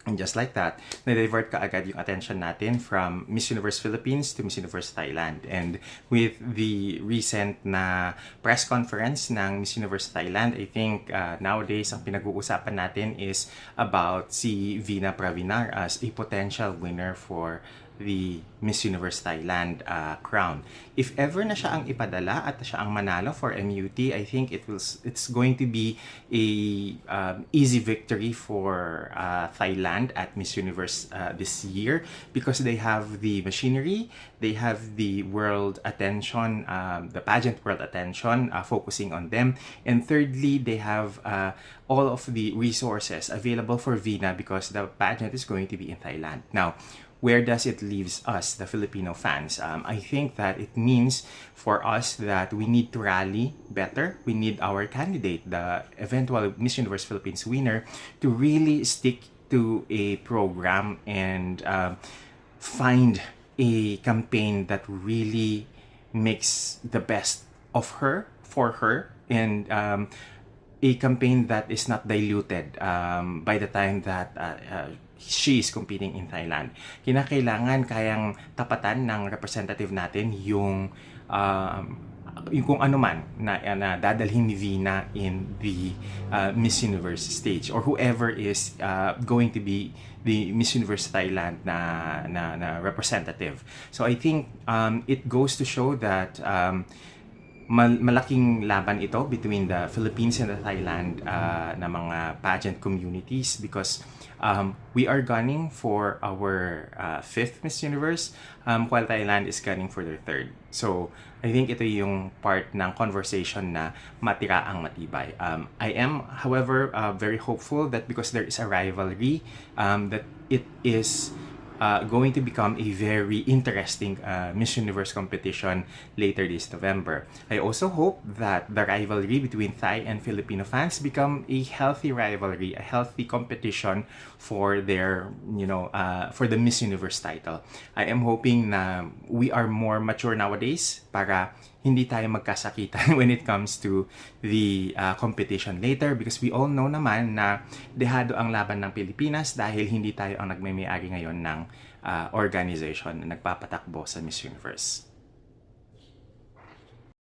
And just like that, na-divert ka agad yung attention natin from Miss Universe Philippines to Miss Universe Thailand. And with the recent na press conference ng Miss Universe Thailand, I think nowadays ang pinag-uusapan natin is about si Veena Pravinar as a potential winner for the Miss Universe Thailand crown. If ever na siya ang ipadala at siya ang manalo for MUT, I think it's going to be a easy victory for Thailand at Miss Universe this year, because they have the machinery, they have the world attention, the pageant world attention focusing on them, and thirdly, they have all of the resources available for Veena because the pageant is going to be in Thailand. Now, where does it leaves us, the Filipino fans? I think that it means for us that we need to rally better. We need our candidate, the eventual Miss Universe Philippines winner, to really stick to a program and find a campaign that really makes the best of her, for her, and a campaign that is not diluted by the time that she is competing in Thailand. Kinakailangan kayang tapatan ng representative natin yung kung ano man na dadalhin ni Veena in the Miss Universe stage, or whoever is going to be the Miss Universe Thailand na representative. So I think it goes to show that malaking laban ito between the Philippines and the Thailand na mga pageant communities, because we are gunning for our 5th Miss Universe, while Thailand is gunning for their 3rd. So, I think ito yung part ng conversation na matira ang matibay. I am, however, very hopeful that because there is a rivalry, that it is going to become a very interesting Miss Universe competition later this November. I also hope that the rivalry between Thai and Filipino fans become a healthy rivalry, a healthy competition for their, for the Miss Universe title. I am hoping na we are more mature nowadays para hindi tayo magkasakitan when it comes to the competition later, because we all know naman na dehado ang laban ng Pilipinas dahil hindi tayo ang nagmay-ari ngayon ng organization na nagpapatakbo sa Miss Universe.